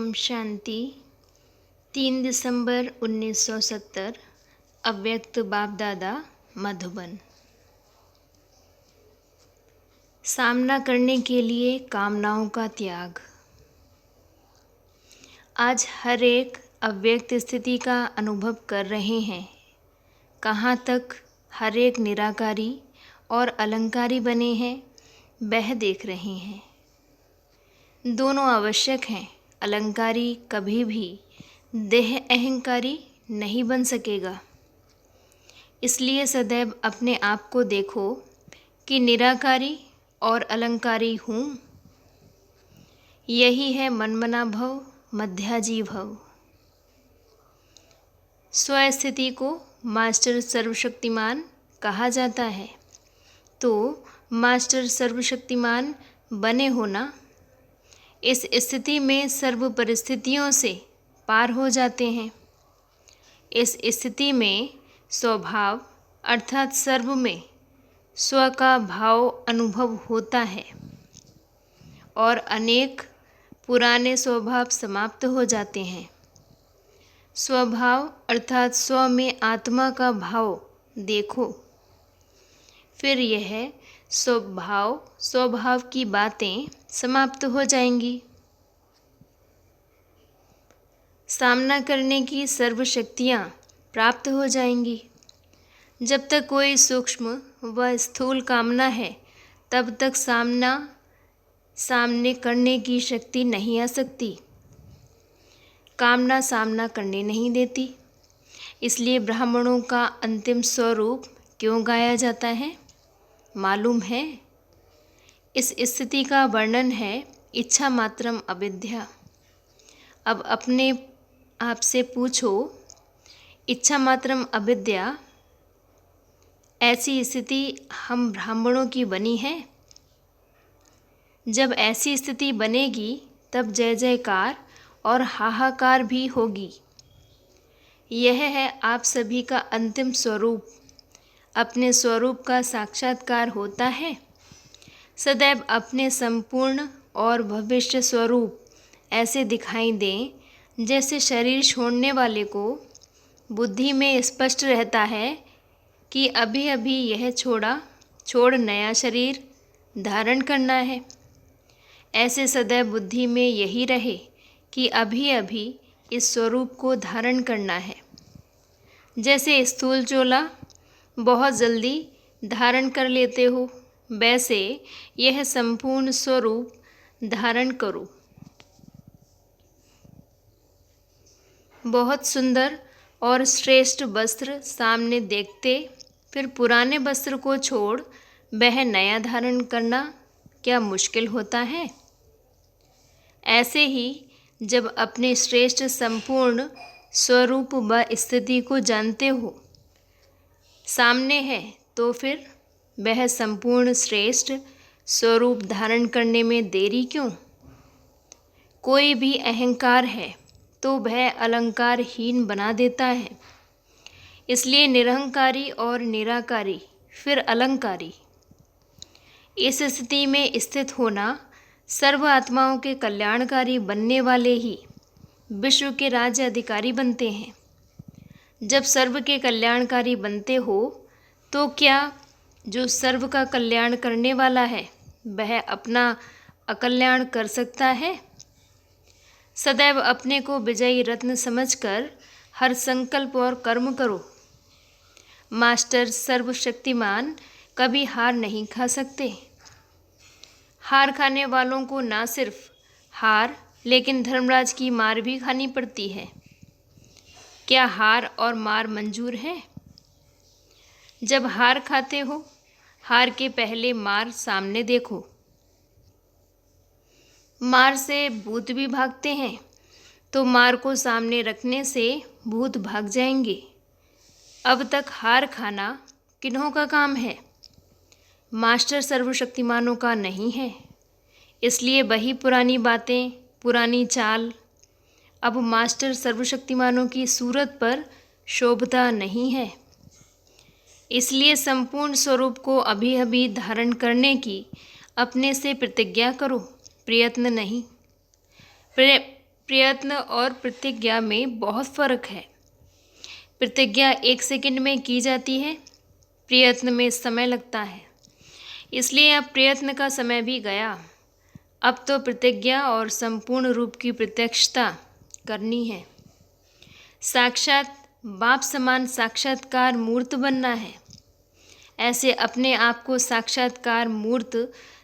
ओम शांति। 3 दिसंबर 1970 अव्यक्त बाप दादा मधुबन। सामना करने के लिए कामनाओं का त्याग। आज हर एक अव्यक्त स्थिति का अनुभव कर रहे हैं। कहाँ तक हर एक निराकारी और अलंकारी बने हैं वह देख रहे हैं। दोनों आवश्यक हैं। अलंकारी कभी भी देह अहंकारी नहीं बन सकेगा। इसलिए सदैव अपने आप को देखो कि निराकारी और अलंकारी हूँ। यही है मनमना भव मध्याजी भव। स्वस्थिति को मास्टर सर्वशक्तिमान कहा जाता है, तो मास्टर सर्वशक्तिमान बने होना। इस स्थिति में सर्व परिस्थितियों से पार हो जाते हैं। इस स्थिति में स्वभाव अर्थात सर्व में स्व का भाव अनुभव होता है और अनेक पुराने स्वभाव समाप्त हो जाते हैं। स्वभाव अर्थात स्व में आत्मा का भाव देखो, फिर यह स्वभाव की बातें समाप्त हो जाएंगी। सामना करने की सर्व शक्तियाँ प्राप्त हो जाएंगी। जब तक कोई सूक्ष्म व स्थूल कामना है तब तक सामने करने की शक्ति नहीं आ सकती। कामना सामना करने नहीं देती। इसलिए ब्राह्मणों का अंतिम स्वरूप क्यों गाया जाता है मालूम है? इस स्थिति का वर्णन है इच्छा मात्रम अविद्या। अब अपने आप से पूछो, इच्छा मात्रम अविद्या ऐसी स्थिति हम ब्राह्मणों की बनी है? जब ऐसी स्थिति बनेगी तब जय जयकार और हाहाकार भी होगी। यह है आप सभी का अंतिम स्वरूप। अपने स्वरूप का साक्षात्कार होता है। सदैव अपने संपूर्ण और भविष्य स्वरूप ऐसे दिखाई दें जैसे शरीर छोड़ने वाले को बुद्धि में स्पष्ट रहता है कि अभी अभी यह छोड़ नया शरीर धारण करना है। ऐसे सदैव बुद्धि में यही रहे कि अभी अभी इस स्वरूप को धारण करना है। जैसे स्थूल चोला बहुत जल्दी धारण कर लेते हो, वैसे यह संपूर्ण स्वरूप धारण करो। बहुत सुंदर और श्रेष्ठ वस्त्र सामने देखते फिर पुराने वस्त्र को छोड़ वह नया धारण करना क्या मुश्किल होता है? ऐसे ही जब अपने श्रेष्ठ संपूर्ण स्वरूप व स्थिति को जानते हो सामने है, तो फिर वह संपूर्ण श्रेष्ठ स्वरूप धारण करने में देरी क्यों? कोई भी अहंकार है तो वह अलंकारहीन बना देता है। इसलिए निरहंकारी और निराकारी फिर अलंकारी, इस स्थिति में स्थित होना सर्व आत्माओं के कल्याणकारी बनने वाले ही विश्व के राज्य अधिकारी बनते हैं। जब सर्व के कल्याणकारी बनते हो तो क्या जो सर्व का कल्याण करने वाला है वह अपना अकल्याण कर सकता है? सदैव अपने को विजयी रत्न समझकर हर संकल्प और कर्म करो। मास्टर सर्वशक्तिमान कभी हार नहीं खा सकते। हार खाने वालों को ना सिर्फ हार लेकिन धर्मराज की मार भी खानी पड़ती है। क्या हार और मार मंजूर है? जब हार खाते हो, हार के पहले मार सामने देखो। मार से भूत भी भागते हैं, तो मार को सामने रखने से भूत भाग जाएंगे। अब तक हार खाना किन्हों का काम है? मास्टर सर्वशक्तिमानों का नहीं है। इसलिए वही पुरानी बातें, पुरानी चाल अब मास्टर सर्वशक्तिमानों की सूरत पर शोभता नहीं है। इसलिए संपूर्ण स्वरूप को अभी अभी धारण करने की अपने से प्रतिज्ञा करो, प्रयत्न नहीं। प्रयत्न और प्रतिज्ञा में बहुत फ़र्क है। प्रतिज्ञा 1 सेकंड में की जाती है, प्रयत्न में समय लगता है। इसलिए अब प्रयत्न का समय भी गया। अब तो प्रतिज्ञा और संपूर्ण रूप की प्रत्यक्षता करनी है। साक्षात बाप समान साक्षात्कार मूर्त बनना है। ऐसे अपने आप को साक्षात्कार मूर्त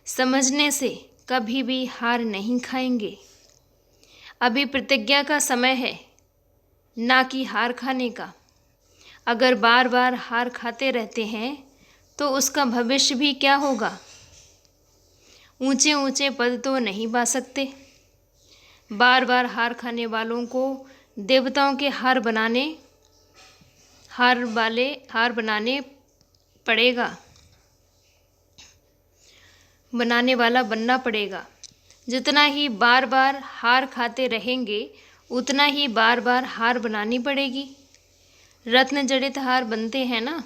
समझने से कभी भी हार नहीं खाएंगे। अभी प्रतिज्ञा का समय है, ना कि हार खाने का। अगर बार बार हार खाते रहते हैं तो उसका भविष्य भी क्या होगा। ऊंचे ऊंचे पद तो नहीं पा सकते। बार बार हार खाने वालों को देवताओं के हार बनाने वाला बनना पड़ेगा। जितना ही बार बार हार खाते रहेंगे उतना ही बार बार हार बनानी पड़ेगी। रत्न जड़ित हार बनते हैं ना।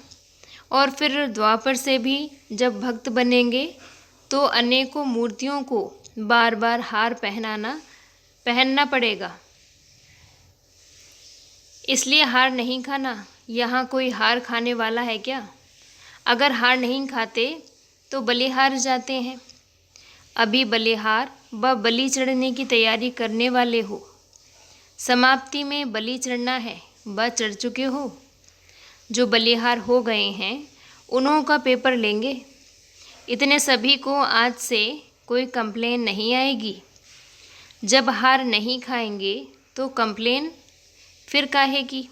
और फिर द्वापर से भी जब भक्त बनेंगे तो अनेकों मूर्तियों को बार बार हार पहनना पड़ेगा। इसलिए हार नहीं खाना। यहाँ कोई हार खाने वाला है क्या? अगर हार नहीं खाते तो बलिहार जाते हैं। अभी बलिहार व बलि चढ़ने की तैयारी करने वाले हो। समाप्ति में बलि चढ़ना है, व चढ़ चुके हो। जो बलिहार हो गए हैं उन्हों का पेपर लेंगे। इतने सभी को आज से कोई कंप्लेन नहीं आएगी। जब हार नहीं खाएंगे तो कंप्लेन फिर काहे की।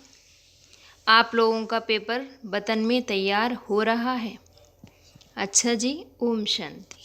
आप लोगों का पेपर वतन में तैयार हो रहा है। अच्छा जी, ओम शांति।